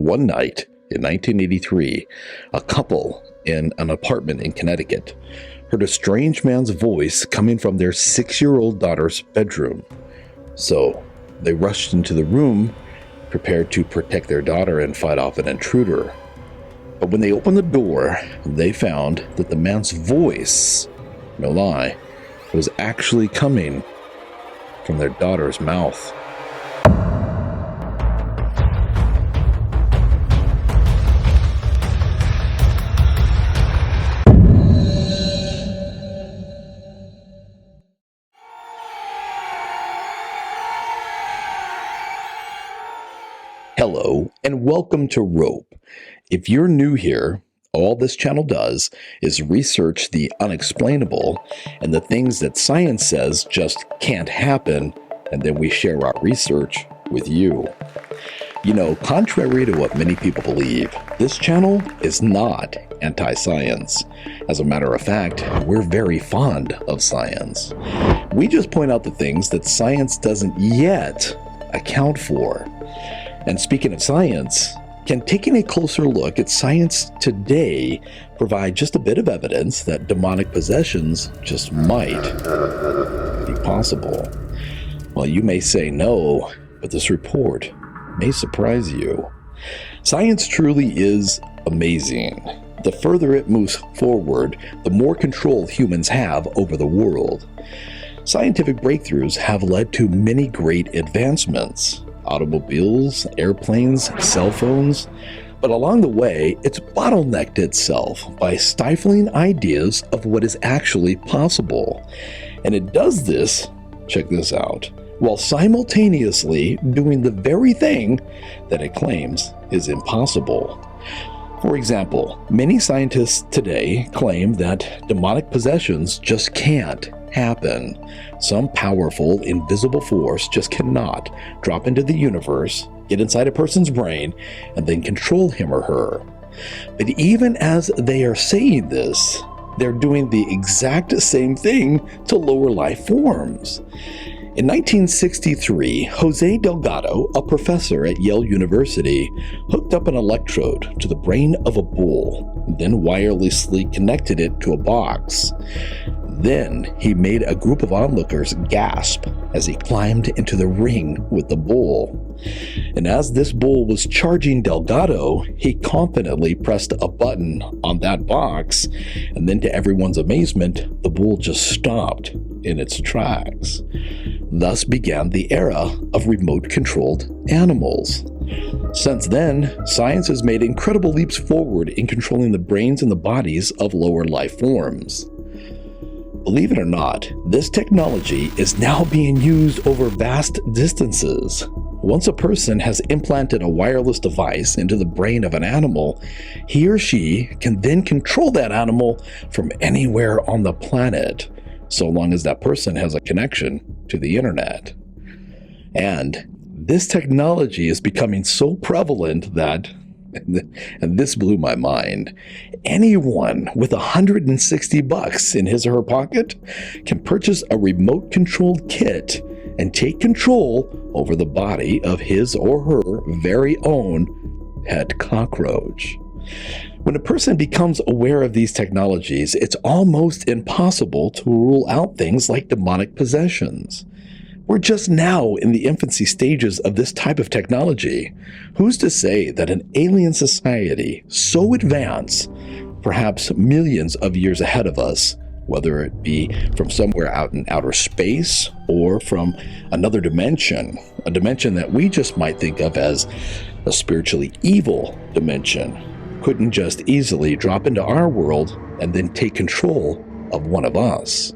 One night in 1983, a couple in an apartment in Connecticut heard a strange man's voice coming from their 6-year-old daughter's bedroom. So they rushed into the room, prepared to protect their daughter and fight off an intruder. But when they opened the door, they found that the man's voice, no lie, was actually coming from their daughter's mouth. Hello, and welcome to Rope. If you're new here, all this channel does is research the unexplainable and the things that science says just can't happen, and then we share our research with you. You know, contrary to what many people believe, this channel is not anti-science. As a matter of fact, we're very fond of science. We just point out the things that science doesn't yet account for. And speaking of science, can taking a closer look at science today provide just a bit of evidence that demonic possessions just might be possible? Well, you may say no, but this report may surprise you. Science truly is amazing. The further it moves forward, the more control humans have over the world. Scientific breakthroughs have led to many great advancements. Automobiles, airplanes, cell phones, but along the way, it's bottlenecked itself by stifling ideas of what is actually possible. And it does this, check this out, while simultaneously doing the very thing that it claims is impossible. For example, many scientists today claim that demonic possessions just can't happen. Some powerful, invisible force just cannot drop into the universe, get inside a person's brain, and then control him or her. But even as they are saying this, they're doing the exact same thing to lower life forms. In 1963, Jose Delgado, a professor at Yale University, hooked up an electrode to the brain of a bull, then wirelessly connected it to a box. Then he made a group of onlookers gasp as he climbed into the ring with the bull. And as this bull was charging Delgado, he confidently pressed a button on that box, and then to everyone's amazement, the bull just stopped in its tracks. Thus began the era of remote-controlled animals. Since then, science has made incredible leaps forward in controlling the brains and the bodies of lower life forms. Believe it or not, this technology is now being used over vast distances. Once a person has implanted a wireless device into the brain of an animal, he or she can then control that animal from anywhere on the planet, so long as that person has a connection to the internet. And this technology is becoming so prevalent that, and this blew my mind, anyone with $160 in his or her pocket can purchase a remote-controlled kit and take control over the body of his or her very own pet cockroach. When a person becomes aware of these technologies, it's almost impossible to rule out things like demonic possessions. We're just now in the infancy stages of this type of technology. Who's to say that an alien society so advanced, perhaps millions of years ahead of us, whether it be from somewhere out in outer space or from another dimension, a dimension that we just might think of as a spiritually evil dimension, couldn't just easily drop into our world and then take control of one of us?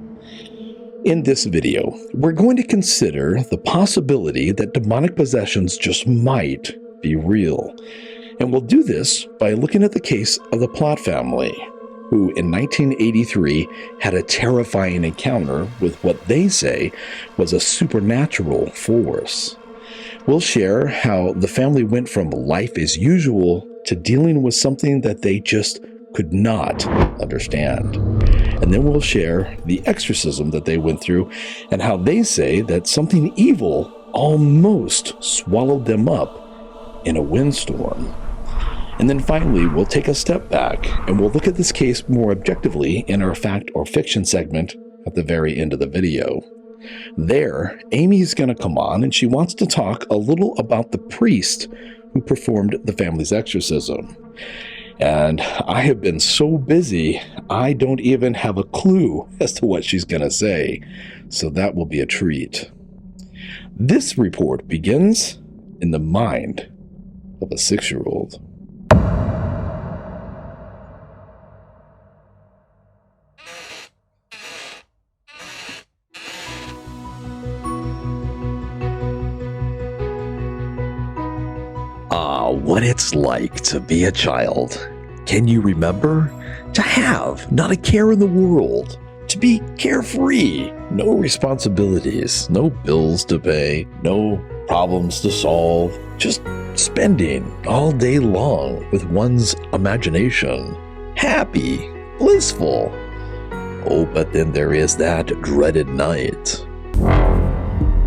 In this video, we're going to consider the possibility that demonic possessions just might be real. And we'll do this by looking at the case of the Platt family, who in 1983 had a terrifying encounter with what they say was a supernatural force. We'll share how the family went from life as usual to dealing with something that they just could not understand. And then we'll share the exorcism that they went through and how they say that something evil almost swallowed them up in a windstorm. And then finally, we'll take a step back and we'll look at this case more objectively in our fact or fiction segment at the very end of the video. There, Amy's going to come on and she wants to talk a little about the priest who performed the family's exorcism. And I have been so busy, I don't even have a clue as to what she's going to say. So that will be a treat. This report begins in the mind of a 6-year-old. What it's like to be a child. Can you remember? To have not a care in the world. To be carefree. No responsibilities. No bills to pay. No problems to solve. Just spending all day long with one's imagination. Happy. Blissful. Oh, but then there is that dreaded night.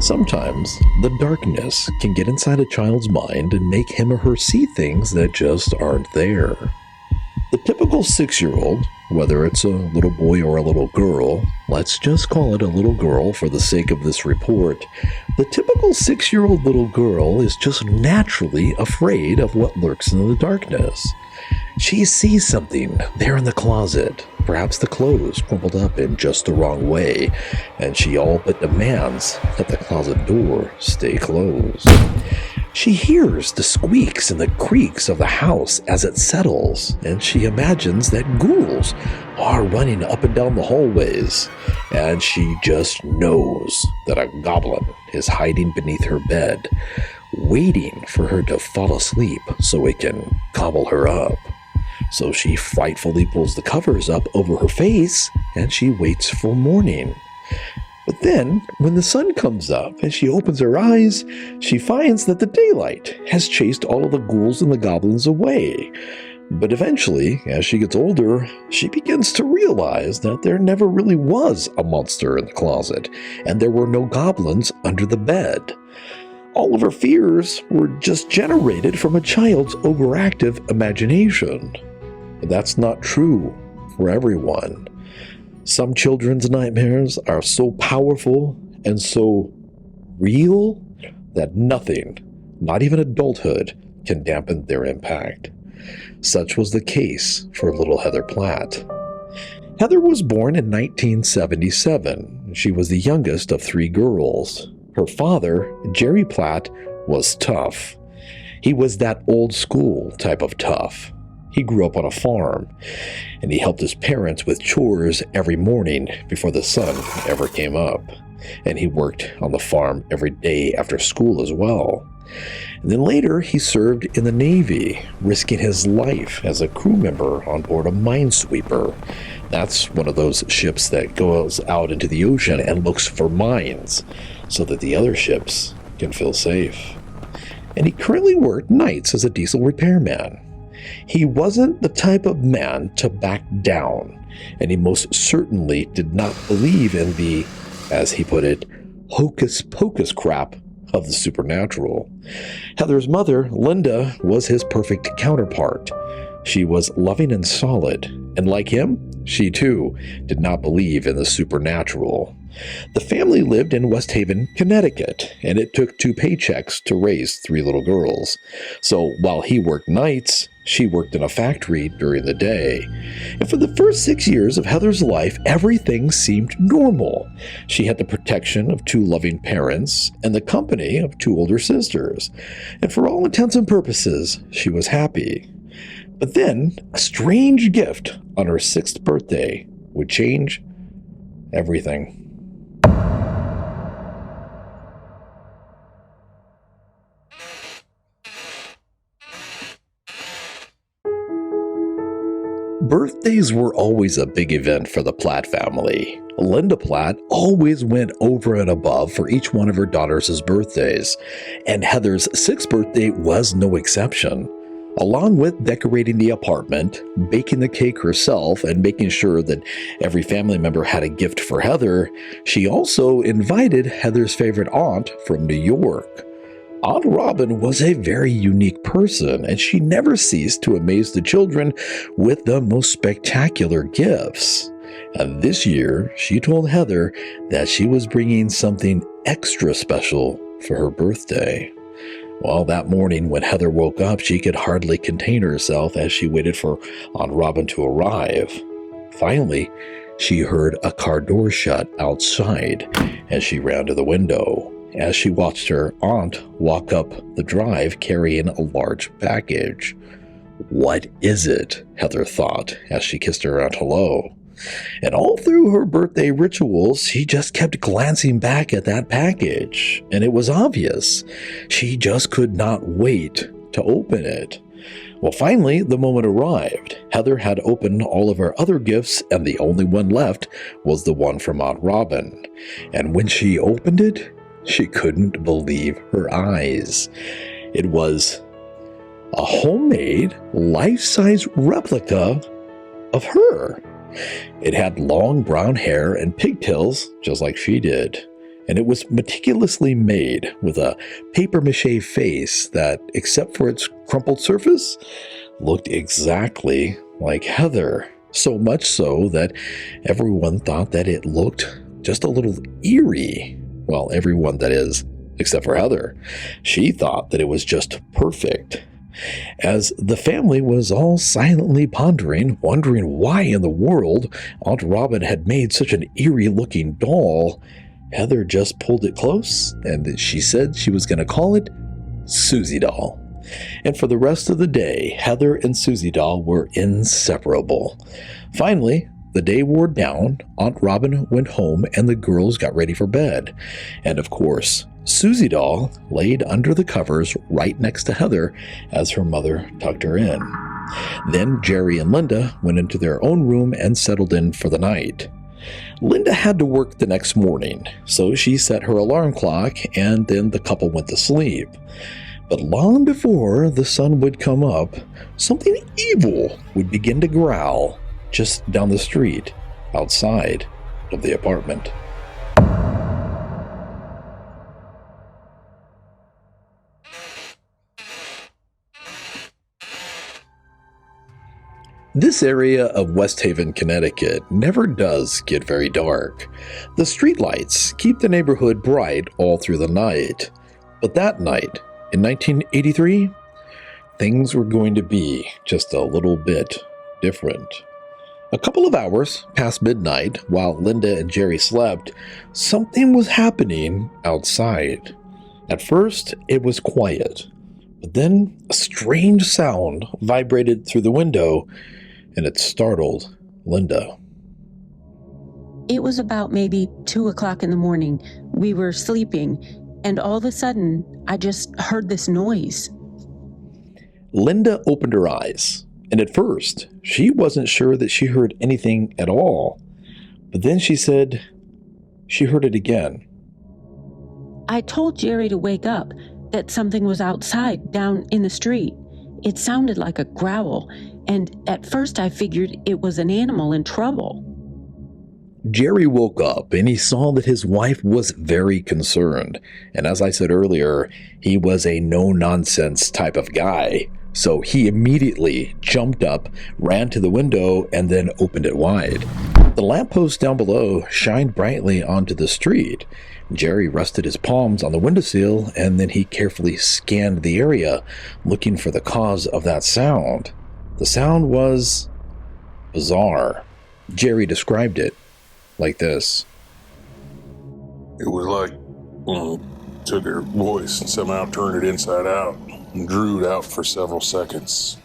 Sometimes the darkness can get inside a child's mind and make him or her see things that just aren't there. The typical 6-year-old, whether it's a little boy or a little girl, let's just call it a little girl for the sake of this report, the typical 6-year-old little girl is just naturally afraid of what lurks in the darkness. She sees something there in the closet, perhaps the clothes crumpled up in just the wrong way, and she all but demands that the closet door stay closed. She hears the squeaks and the creaks of the house as it settles, and she imagines that ghouls are running up and down the hallways, and she just knows that a goblin is hiding beneath her bed, waiting for her to fall asleep so it can gobble her up. So she frightfully pulls the covers up over her face, and she waits for morning. But then, when the sun comes up and she opens her eyes, she finds that the daylight has chased all of the ghouls and the goblins away. But eventually, as she gets older, she begins to realize that there never really was a monster in the closet, and there were no goblins under the bed. All of her fears were just generated from a child's overactive imagination. But that's not true for everyone. Some children's nightmares are so powerful and so real that nothing, not even adulthood, can dampen their impact. Such was the case for little Heather Platt. Heather was born in 1977. She was the youngest of 3 girls. Her father, Jerry Platt, was tough. He was that old school type of tough. He grew up on a farm, and he helped his parents with chores every morning before the sun ever came up. And he worked on the farm every day after school as well. And then later, he served in the Navy, risking his life as a crew member on board a minesweeper. That's one of those ships that goes out into the ocean and looks for mines so that the other ships can feel safe. And he currently worked nights as a diesel repairman. He wasn't the type of man to back down, and he most certainly did not believe in the, as he put it, hocus-pocus crap of the supernatural. Heather's mother, Linda, was his perfect counterpart. She was loving and solid, and like him, she too did not believe in the supernatural. The family lived in West Haven, Connecticut, and it took 2 paychecks to raise 3 little girls. So while he worked nights, she worked in a factory during the day. And for the first 6 years of Heather's life, everything seemed normal. She had the protection of 2 loving parents and the company of 2 older sisters. And for all intents and purposes, she was happy. But then, a strange gift on her 6th birthday would change everything. Birthdays were always a big event for the Platt family. Linda Platt always went over and above for each one of her daughters' birthdays, and Heather's 6th birthday was no exception. Along with decorating the apartment, baking the cake herself, and making sure that every family member had a gift for Heather, she also invited Heather's favorite aunt from New York. Aunt Robin was a very unique person, and she never ceased to amaze the children with the most spectacular gifts. And this year, she told Heather that she was bringing something extra special for her birthday. Well, that morning when Heather woke up, she could hardly contain herself as she waited for Aunt Robin to arrive. Finally, she heard a car door shut outside, and she ran to the window as she watched her aunt walk up the drive carrying a large package. "What is it?" Heather thought as she kissed her aunt hello. And all through her birthday rituals, she just kept glancing back at that package, and it was obvious. She just could not wait to open it. Well, finally, the moment arrived. Heather had opened all of her other gifts, and the only one left was the one from Aunt Robin. And when she opened it, she couldn't believe her eyes. It was a homemade, life-size replica of her. It had long brown hair and pigtails, just like she did, and it was meticulously made with a papier-mâché face that, except for its crumpled surface, looked exactly like Heather. So much so that everyone thought that it looked just a little eerie. Well, everyone, that is, except for Heather. She thought that it was just perfect. As the family was all silently pondering, wondering why in the world Aunt Robin had made such an eerie-looking doll, Heather just pulled it close, and she said she was going to call it Susie Doll. And for the rest of the day, Heather and Susie Doll were inseparable. Finally, the day wore down, Aunt Robin went home, and the girls got ready for bed. And of course, Susie Doll laid under the covers right next to Heather as her mother tucked her in. Then Jerry and Linda went into their own room and settled in for the night. Linda had to work the next morning, so she set her alarm clock, and then the couple went to sleep. But long before the sun would come up, something evil would begin to growl just down the street outside of the apartment. This area of West Haven, Connecticut never does get very dark. The streetlights keep the neighborhood bright all through the night. But that night, in 1983, things were going to be just a little bit different. A couple of hours past midnight, while Linda and Jerry slept, something was happening outside. At first, it was quiet, but then a strange sound vibrated through the window, and it startled Linda. It was about maybe 2 o'clock in the morning. We were sleeping, and all of a sudden, I just heard this noise. Linda opened her eyes, and at first, she wasn't sure that she heard anything at all. But then she said she heard it again. I told Jerry to wake up, that something was outside, down in the street. It sounded like a growl, and at first I figured it was an animal in trouble. Jerry woke up and he saw that his wife was very concerned. And as I said earlier, he was a no-nonsense type of guy. So he immediately jumped up, ran to the window, and then opened it wide. The lamppost down below shined brightly onto the street. Jerry rested his palms on the windowsill, and then he carefully scanned the area, looking for the cause of that sound. The sound was bizarre. Jerry described it like this. It was like, took her voice and somehow turned it inside out and drew it out for several seconds.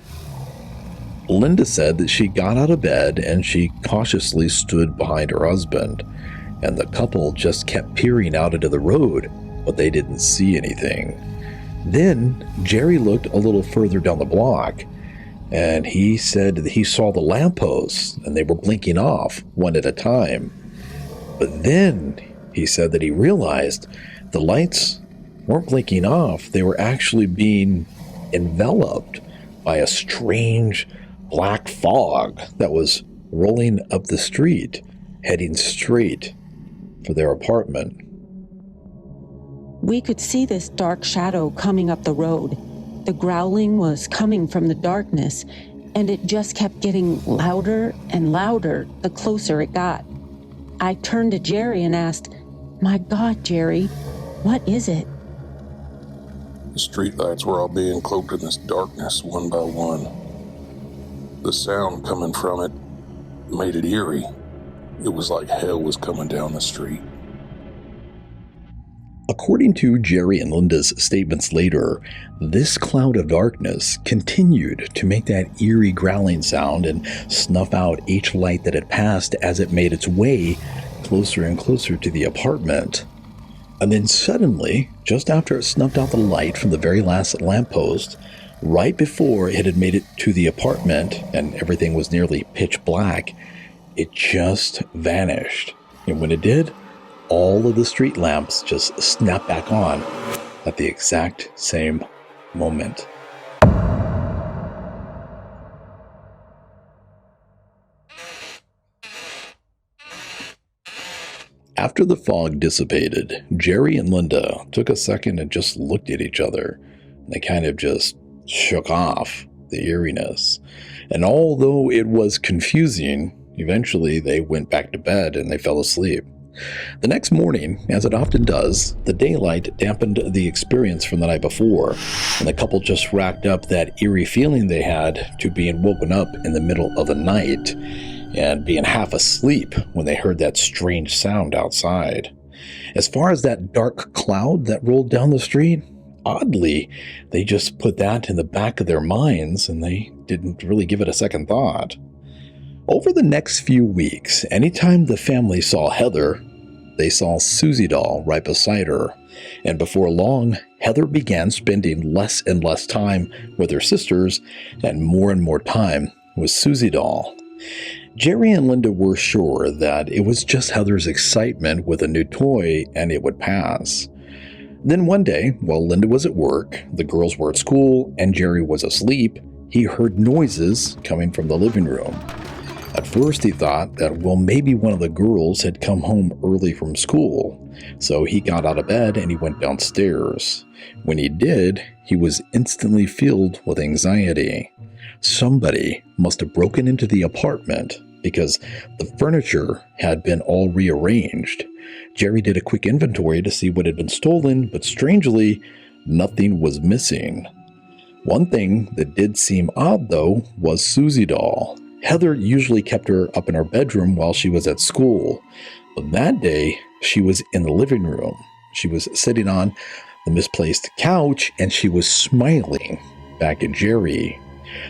Linda said that she got out of bed and she cautiously stood behind her husband, and the couple just kept peering out into the road, but they didn't see anything. Then Jerry looked a little further down the block, and he said that he saw the lampposts and they were blinking off one at a time. But then he said that he realized the lights weren't blinking off. They were actually being enveloped by a strange black fog that was rolling up the street, heading straight for their apartment. We could see this dark shadow coming up the road. The growling was coming from the darkness, and it just kept getting louder and louder the closer it got. I turned to Jerry and asked, "My God, Jerry, what is it?" The streetlights were all being cloaked in this darkness one by one. The sound coming from it made it eerie. It was like hell was coming down the street. According to Jerry and Linda's statements later, this cloud of darkness continued to make that eerie growling sound and snuff out each light that it passed as it made its way closer and closer to the apartment. And then suddenly, just after it snuffed out the light from the very last lamppost, right before it had made it to the apartment and everything was nearly pitch black, it just vanished. And when it did, all of the street lamps just snapped back on at the exact same moment. After the fog dissipated, Jerry and Linda took a second and just looked at each other. They kind of just shook off the eeriness. And although it was confusing, eventually they went back to bed and they fell asleep. The next morning, as it often does, the daylight dampened the experience from the night before, and the couple just racked up that eerie feeling they had to being woken up in the middle of the night and being half asleep when they heard that strange sound outside. As far as that dark cloud that rolled down the street, oddly, they just put that in the back of their minds and they didn't really give it a second thought. Over the next few weeks, anytime the family saw Heather, they saw Susie doll right beside her. And before long, Heather began spending less and less time with her sisters and more time with Susie doll. Jerry and Linda were sure that it was just Heather's excitement with a new toy and it would pass. Then one day, while Linda was at work, the girls were at school, and Jerry was asleep, he heard noises coming from the living room. At first he thought that, well, maybe one of the girls had come home early from school. So he got out of bed and he went downstairs. When he did, he was instantly filled with anxiety. Somebody must have broken into the apartment because the furniture had been all rearranged. Jerry did a quick inventory to see what had been stolen, but strangely, nothing was missing. One thing that did seem odd, though, was Susie doll. Heather usually kept her up in her bedroom while she was at school, but that day she was in the living room. She was sitting on the misplaced couch and she was smiling back at Jerry.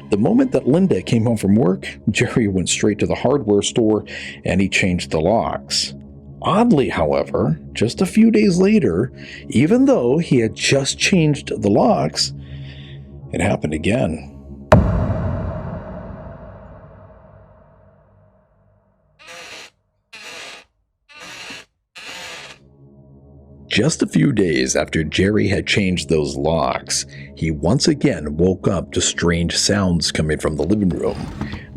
The moment that Linda came home from work, Jerry went straight to the hardware store and he changed the locks. Oddly, however, just a few days later, even though he had just changed the locks, it happened again. Just a few days after Jerry had changed those locks, he once again woke up to strange sounds coming from the living room.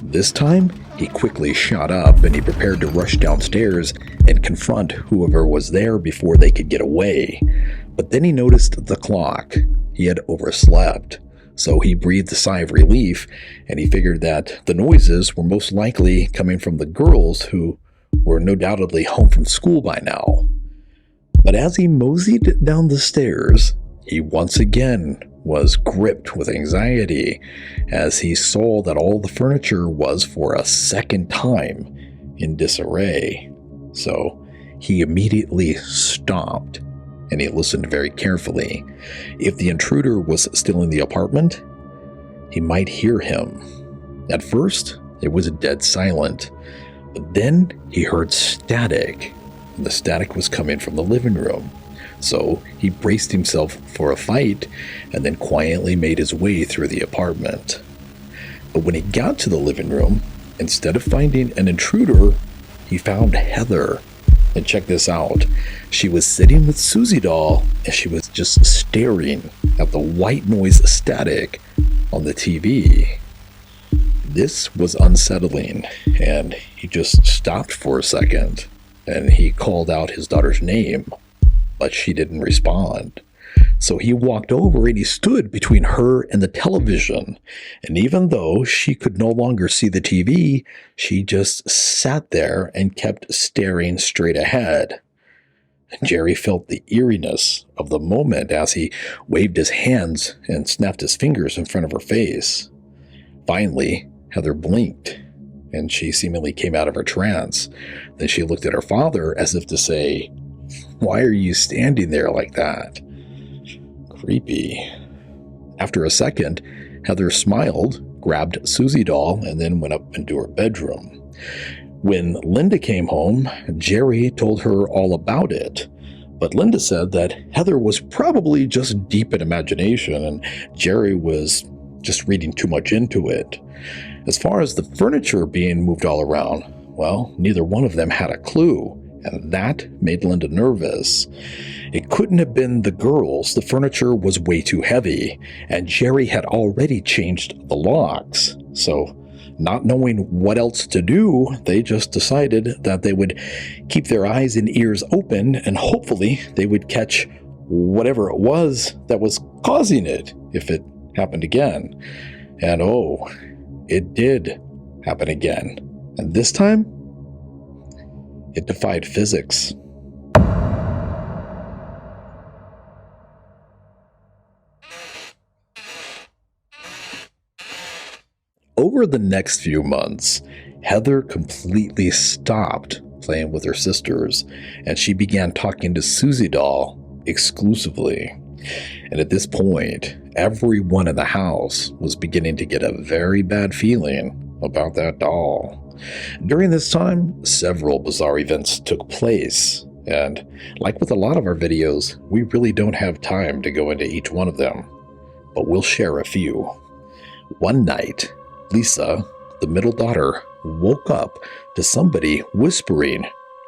This time, he quickly shot up and he prepared to rush downstairs and confront whoever was there before they could get away. But then he noticed the clock. He had overslept. So he breathed a sigh of relief and he figured that the noises were most likely coming from the girls who were no doubtedly home from school by now. But as he moseyed down the stairs, he once again was gripped with anxiety as he saw that all the furniture was for a second time in disarray. So he immediately stopped and he listened very carefully. If the intruder was still in the apartment, he might hear him. At first, it was dead silent, but then he heard static. The static was coming from the living room. So he braced himself for a fight and then quietly made his way through the apartment. But when he got to the living room, instead of finding an intruder, he found Heather. And check this out. She was sitting with Susie doll and she was just staring at the white noise static on the TV. This was unsettling, and he just stopped for a second and he called out his daughter's name. but she didn't respond. So he walked over and he stood between her and the television. And even though she could no longer see the TV, she just sat there and kept staring straight ahead. Jerry felt the eeriness of the moment as he waved his hands and snapped his fingers in front of her face. Finally, Heather blinked, and she seemingly came out of her trance. Then she looked at her father as if to say, "Why are you standing there like that?" Creepy. After a second, Heather smiled, grabbed Susie doll, and then went up into her bedroom. When Linda came home, Jerry told her all about it. But Linda said that Heather was probably just deep in imagination and Jerry was just reading too much into it. As far as the furniture being moved all around, well, neither one of them had a clue, and that made Linda nervous. It couldn't have been the girls. The furniture was way too heavy, and Jerry had already changed the locks. So, not knowing what else to do, they just decided that they would keep their eyes and ears open, and hopefully they would catch whatever it was that was causing it if it happened again. And oh, it did happen again. And this time, it defied physics. Over the next few months, Heather completely stopped playing with her sisters, and she began talking to Susie doll exclusively. And at this point, everyone in the house was beginning to get a very bad feeling about that doll. During this time, several bizarre events took place, and like with a lot of our videos, we really don't have time to go into each one of them, but we'll share a few. One night, Lisa, the middle daughter, woke up to somebody whispering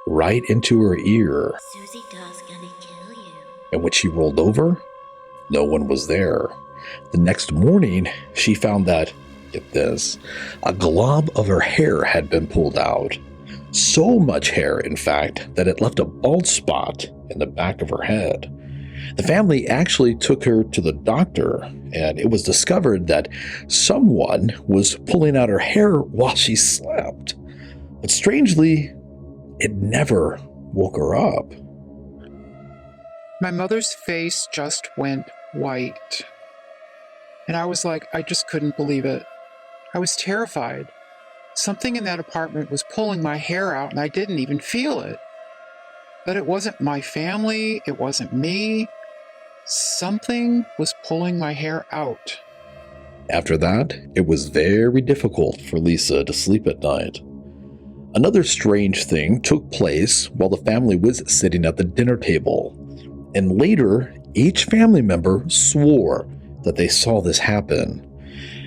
right into her ear. Susie doll's gonna kill you. And when she rolled over, no one was there. The next morning, she found that, get this, a glob of her hair had been pulled out. So much hair, in fact, that it left a bald spot in the back of her head. The family actually took her to the doctor, and it was discovered that someone was pulling out her hair while she slept. But strangely, it never woke her up. My mother's face just went white. And I was like, I just couldn't believe it. I was terrified. Something in that apartment was pulling my hair out, and I didn't even feel it. But it wasn't my family, it wasn't me. Something was pulling my hair out. After that, it was very difficult for Lisa to sleep at night. Another strange thing took place while the family was sitting at the dinner table. And later, each family member swore that they saw this happen.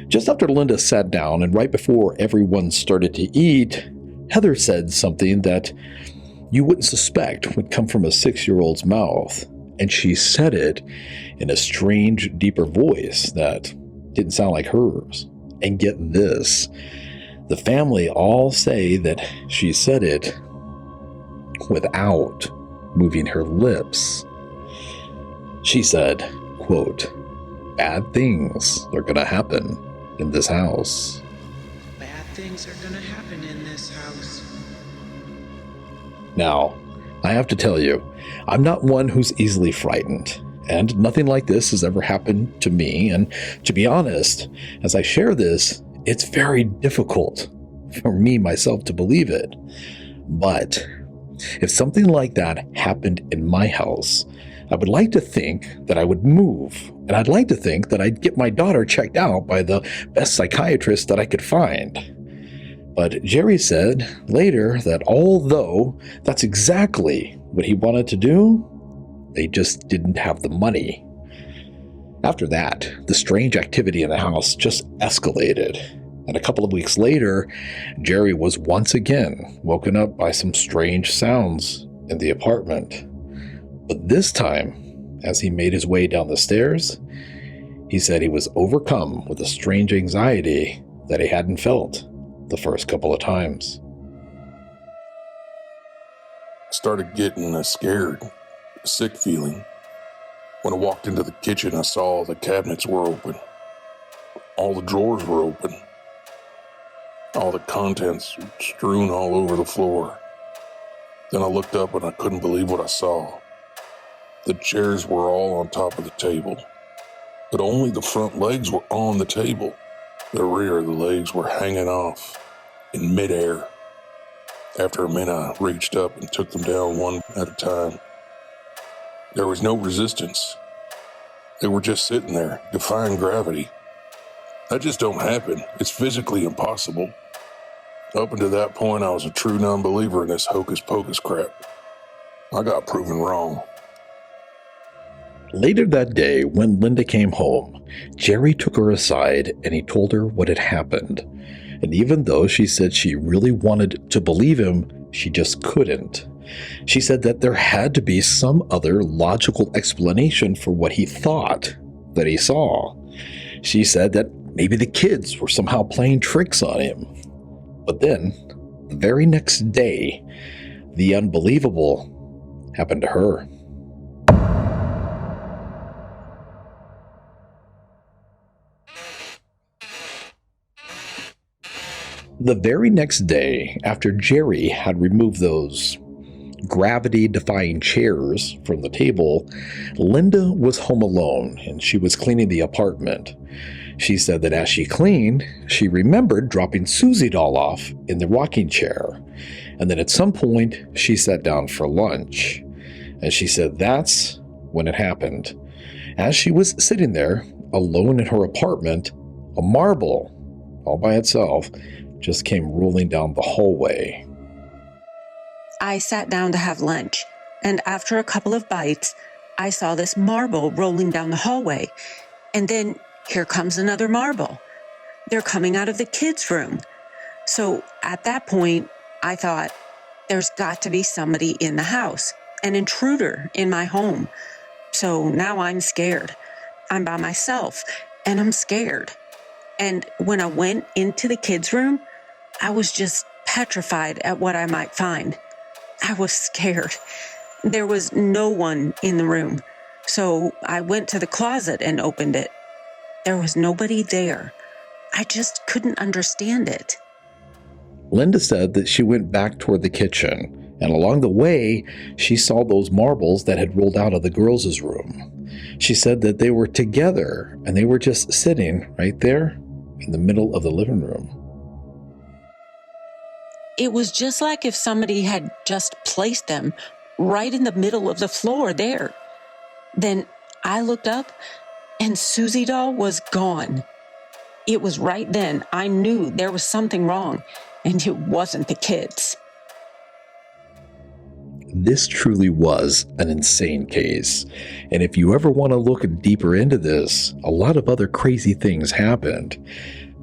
Just after Linda sat down and right before everyone started to eat, Heather said something that you wouldn't suspect would come from a 6-year-old's mouth. And she said it in a strange, deeper voice that didn't sound like hers. And get this, the family all say that she said it without moving her lips. She said, quote, "Bad things are gonna happen in this house." Bad things are gonna happen in this house. Now, I have to tell you, I'm not one who's easily frightened, and nothing like this has ever happened to me, and to be honest, as I share this, it's very difficult for me myself to believe it. But if something like that happened in my house, I would like to think that I would move, and I'd like to think that I'd get my daughter checked out by the best psychiatrist that I could find. But Jerry said later that although that's exactly what he wanted to do, they just didn't have the money. After that, the strange activity in the house just escalated. And a couple of weeks later, Jerry was once again woken up by some strange sounds in the apartment. But this time, as he made his way down the stairs, he said he was overcome with a strange anxiety that he hadn't felt the first couple of times. Started getting scared. a sick feeling. When I walked into the kitchen, I saw the cabinets were open. All the drawers were open. All the contents strewn all over the floor. Then I looked up and I couldn't believe what I saw. The chairs were all on top of the table, but only the front legs were on the table. The rear of the legs were hanging off in midair. After a minute, I reached up and took them down one at a time. There was no resistance. They were just sitting there, defying gravity. That just don't happen. It's physically impossible. Up until that point, I was a true non-believer in this hocus-pocus crap. I got proven wrong. Later that day, when Linda came home, Jerry took her aside and he told her what had happened. And even though she said she really wanted to believe him, she just couldn't. She said that there had to be some other logical explanation for what he thought that he saw. She said that maybe the kids were somehow playing tricks on him. But then, the very next day, the unbelievable happened to her. The very next day, after Jerry had removed those gravity-defying chairs from the table, Linda was home alone and she was cleaning the apartment. She said that as she cleaned, she remembered dropping Susie doll off in the rocking chair. And then at some point, she sat down for lunch. And she said that's when it happened. As she was sitting there, alone in her apartment, a marble, all by itself, just came rolling down the hallway. I sat down to have lunch, and after a couple of bites, I saw this marble rolling down the hallway. And then here comes another marble. They're coming out of the kids' room. So at that point, I thought, there's got to be somebody in the house, an intruder in my home. So now I'm scared. I'm by myself, and I'm scared. And when I went into the kids' room, I was just petrified at what I might find. I was scared. There was no one in the room. So I went to the closet and opened it. There was nobody there. I just couldn't understand it. Linda said that she went back toward the kitchen, and along the way, she saw those marbles that had rolled out of the girls' room. She said that they were together, and they were just sitting right there in the middle of the living room. It was just like if somebody had just placed them right in the middle of the floor there. Then I looked up, and Susie doll was gone. It was right then I knew there was something wrong, and it wasn't the kids. This truly was an insane case, and if you ever want to look deeper into this, a lot of other crazy things happened.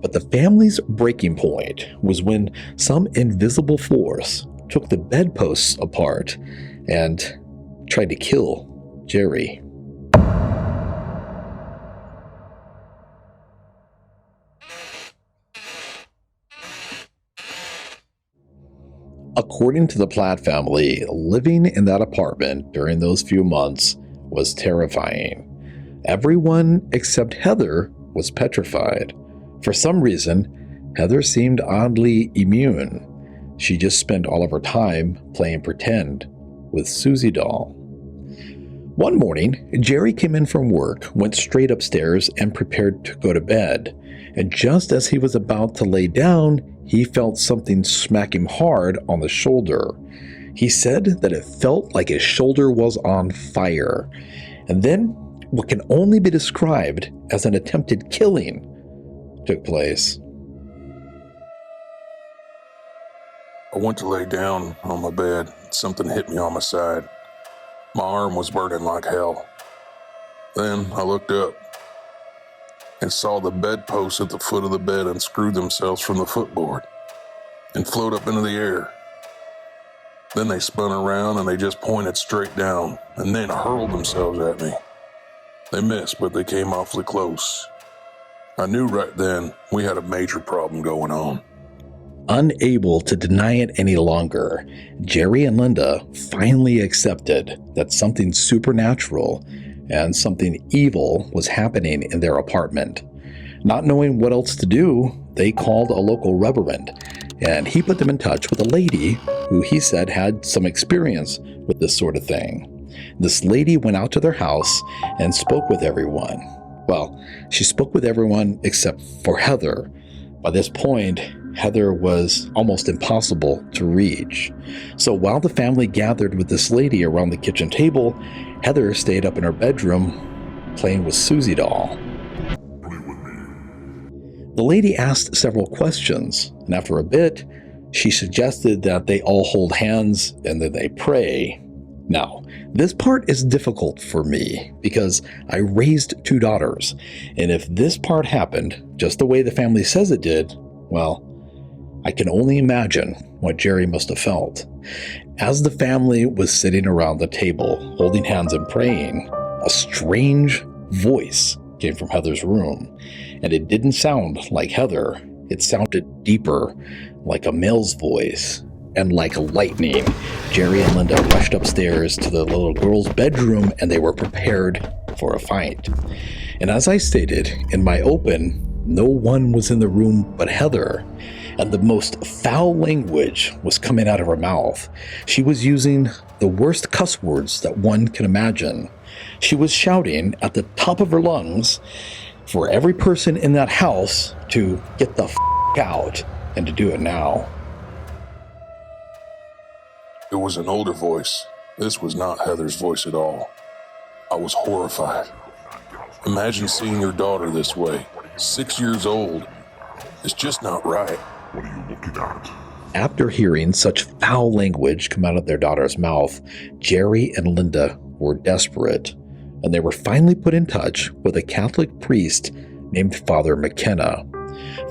But the family's breaking point was when some invisible force took the bedposts apart and tried to kill Jerry. According to the Platt family, living in that apartment during those few months was terrifying. Everyone except Heather was petrified. For some reason, Heather seemed oddly immune. She just spent all of her time playing pretend with Susie doll. One morning, Jerry came in from work, went straight upstairs, and prepared to go to bed. And just as he was about to lay down, he felt something smack him hard on the shoulder. He said that it felt like his shoulder was on fire. And then, what can only be described as an attempted killing took place. I went to lay down on my bed. Something hit me on my side. My arm was burning like hell. Then I looked up and saw the bedposts at the foot of the bed unscrew themselves from the footboard and float up into the air. Then they spun around and they just pointed straight down and then hurled themselves at me. They missed, but they came awfully close. I knew right then we had a major problem going on. Unable to deny it any longer, Jerry and Linda finally accepted that something supernatural and something evil was happening in their apartment. Not knowing what else to do, they called a local reverend, and he put them in touch with a lady who he said had some experience with this sort of thing. This lady went out to their house and spoke with everyone. Well, she spoke with everyone except for Heather. By this point, Heather was almost impossible to reach. So while the family gathered with this lady around the kitchen table, Heather stayed up in her bedroom playing with Susie doll. The lady asked several questions, and after a bit, she suggested that they all hold hands and then they pray. Now, this part is difficult for me because I raised 2 daughters, and if this part happened just the way the family says it did, well, I can only imagine what Jerry must have felt. As the family was sitting around the table, holding hands and praying, a strange voice came from Heather's room, and it didn't sound like Heather. It sounded deeper, like a male's voice. And like lightning, Jerry and Linda rushed upstairs to the little girl's bedroom, and they were prepared for a fight. And as I stated, in my open, no one was in the room but Heather, and the most foul language was coming out of her mouth. She was using the worst cuss words that one can imagine. She was shouting at the top of her lungs for every person in that house to get the out and to do it now. It was an older voice. This was not Heather's voice at all. I was horrified. Imagine seeing your daughter this way, 6 years old. It's just not right. What are you looking at? After hearing such foul language come out of their daughter's mouth, Jerry and Linda were desperate, and they were finally put in touch with a Catholic priest named Father McKenna.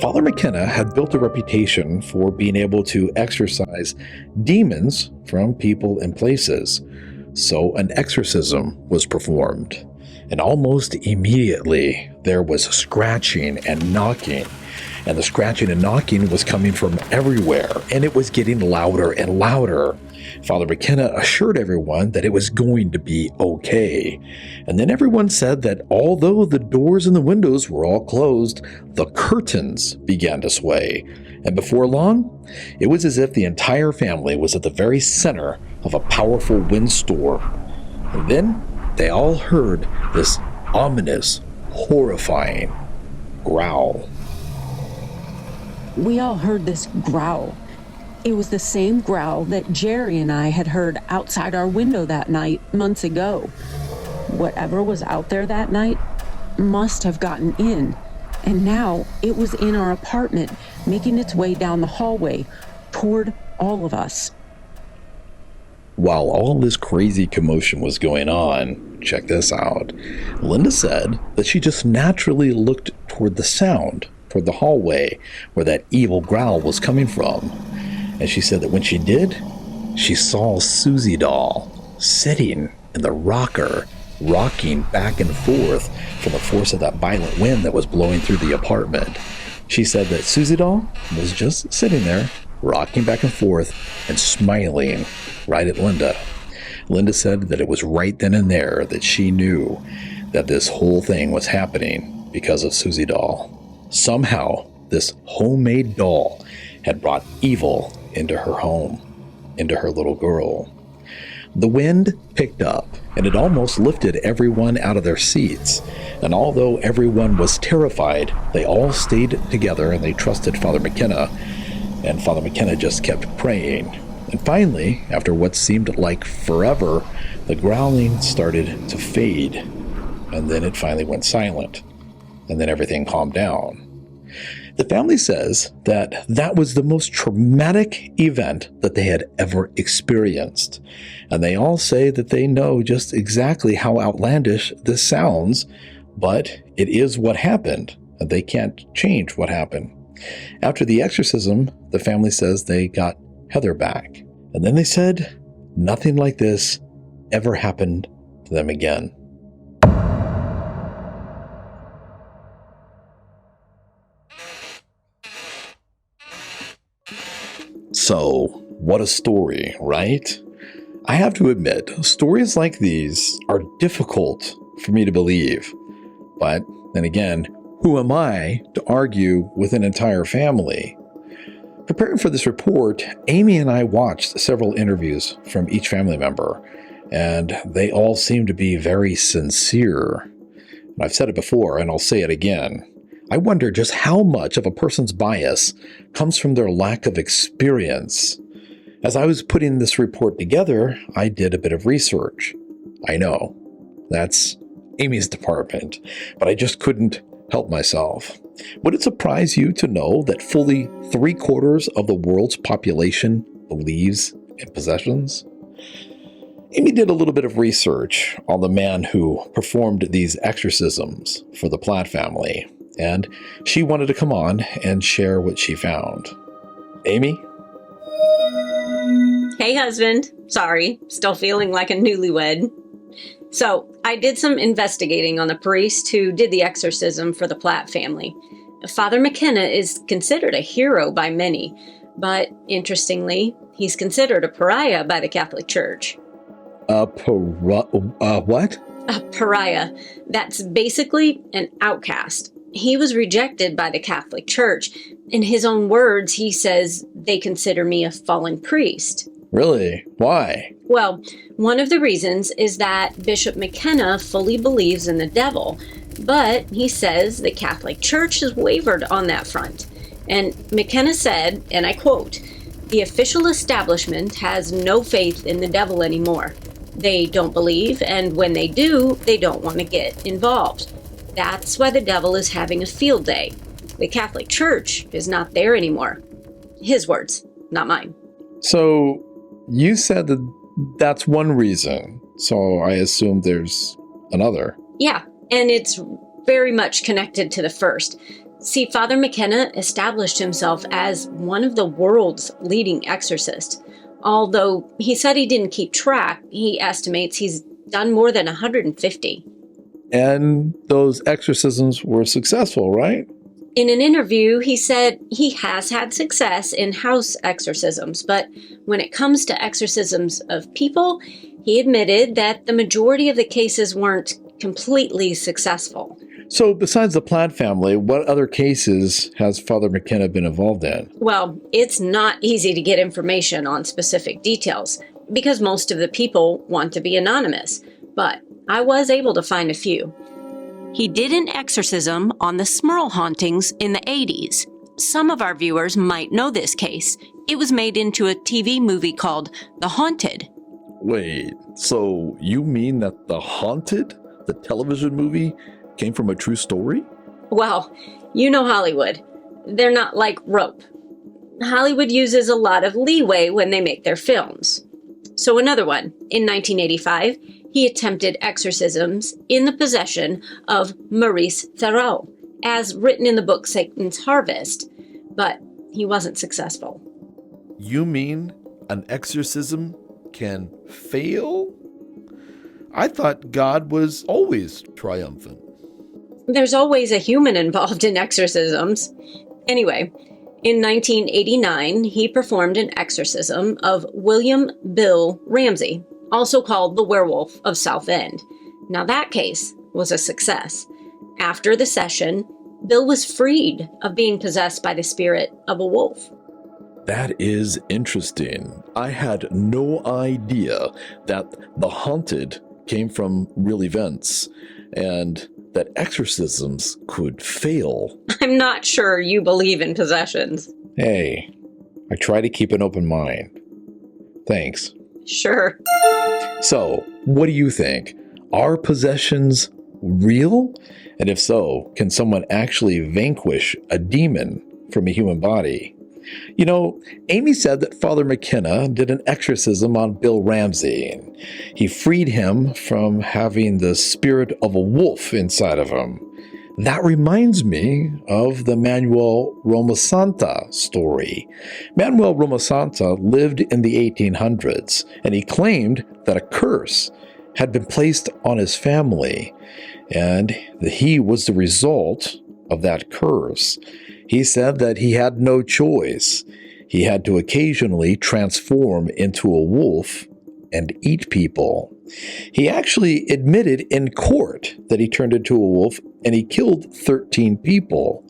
Father McKenna had built a reputation for being able to exorcise demons from people and places. So an exorcism was performed, and almost immediately there was scratching and knocking. And the scratching and knocking was coming from everywhere, and it was getting louder and louder. Father McKenna assured everyone that it was going to be okay. And then everyone said that although the doors and the windows were all closed, the curtains began to sway. And before long, it was as if the entire family was at the very center of a powerful windstorm. And then they all heard this ominous, horrifying growl. We all heard this growl. It was the same growl that Jerry and I had heard outside our window that night months ago. Whatever was out there that night must have gotten in, and now it was in our apartment, making its way down the hallway toward all of us. While all this crazy commotion was going on, check this out, Linda said that she just naturally looked toward the sound, toward the hallway where that evil growl was coming from. And she said that when she did, she saw Susie doll sitting in the rocker, rocking back and forth from the force of that violent wind that was blowing through the apartment. She said that Susie doll was just sitting there, rocking back and forth and smiling right at Linda. Linda said that it was right then and there that she knew that this whole thing was happening because of Susie doll. Somehow, this homemade doll had brought evil into her home, into her little girl. The wind picked up, and it almost lifted everyone out of their seats. And although everyone was terrified, they all stayed together and they trusted Father McKenna. And Father McKenna just kept praying. And finally, after what seemed like forever, the growling started to fade. And then it finally went silent. And then everything calmed down. The family says that that was the most traumatic event that they had ever experienced. And they all say that they know just exactly how outlandish this sounds, but it is what happened, and they can't change what happened. After the exorcism, the family says they got Heather back. And then they said nothing like this ever happened to them again. So, what a story, right? I have to admit, stories like these are difficult for me to believe. But then again, who am I to argue with an entire family? Preparing for this report, Amy and I watched several interviews from each family member, and they all seem to be very sincere. And I've said it before, and I'll say it again. I wonder just how much of a person's bias comes from their lack of experience. As I was putting this report together, I did a bit of research. I know, that's Amy's department, but I just couldn't help myself. Would it surprise you to know that fully 3/4 of the world's population believes in possessions? Amy did a little bit of research on the man who performed these exorcisms for the Platt family, and she wanted to come on and share what she found. Amy? Hey, husband. Sorry, still feeling like a newlywed. So, I did some investigating on the priest who did the exorcism for the Platt family. Father McKenna is considered a hero by many, but interestingly, he's considered a pariah by the Catholic Church. What? A pariah. That's basically an outcast. He was rejected by the Catholic Church. In his own words, he says, they consider me a fallen priest. Really? Why? Well, one of the reasons is that Bishop McKenna fully believes in the devil, but he says the Catholic Church has wavered on that front. And McKenna said, and I quote, "The official establishment has no faith in the devil anymore. They don't believe, and when they do, they don't want to get involved. That's why the devil is having a field day. The Catholic Church is not there anymore." His words, not mine. So, you said that that's one reason, so I assume there's another. Yeah, and it's very much connected to the first. See, Father McKenna established himself as one of the world's leading exorcists. Although he said he didn't keep track, he estimates he's done more than 150. And those exorcisms were successful, right? In an interview, he said he has had success in house exorcisms, but when it comes to exorcisms of people, he admitted that the majority of the cases weren't completely successful. So besides the Platt family, what other cases has Father McKenna been involved in? Well, it's not easy to get information on specific details because most of the people want to be anonymous, but I was able to find a few. He did an exorcism on the Smurl hauntings in the 80s. Some of our viewers might know this case. It was made into a TV movie called The Haunted. Wait, so you mean that The Haunted, the television movie, came from a true story? Well, you know Hollywood. They're not like rope. Hollywood uses a lot of leeway when they make their films. So another one, in 1985, he attempted exorcisms in the possession of Maurice Thoreau, as written in the book Satan's Harvest, but he wasn't successful. You mean an exorcism can fail? I thought God was always triumphant. There's always a human involved in exorcisms. Anyway, in 1989, he performed an exorcism of William Bill Ramsey, also called the Werewolf of Southend. Now that case was a success. After the session, Bill was freed of being possessed by the spirit of a wolf. That is interesting. I had no idea that The Haunted came from real events and that exorcisms could fail. I'm not sure you believe in possessions. Hey, I try to keep an open mind. Thanks. Sure. So, what do you think? Are possessions real? And if so, can someone actually vanquish a demon from a human body? You know, Amy said that Father McKenna did an exorcism on Bill Ramsey, and he freed him from having the spirit of a wolf inside of him. That reminds me of the Manuel Romasanta story. Manuel Romasanta lived in the 1800s, and he claimed that a curse had been placed on his family, and he was the result of that curse. He said that he had no choice. He had to occasionally transform into a wolf and eat people. He actually admitted in court that he turned into a wolf and he killed 13 people.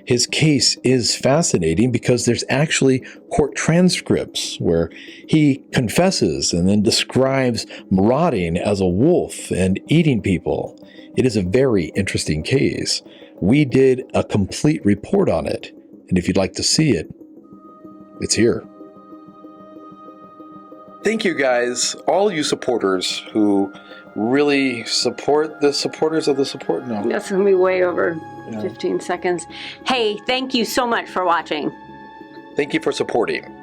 His case is fascinating because there's actually court transcripts where he confesses and then describes marauding as a wolf and eating people. It is a very interesting case. We did a complete report on it, and if you'd like to see it, it's here. Thank you guys, all you supporters who really support the supporters of the support. No. That's going to be way over 15 seconds. Hey, thank you so much for watching. Thank you for supporting.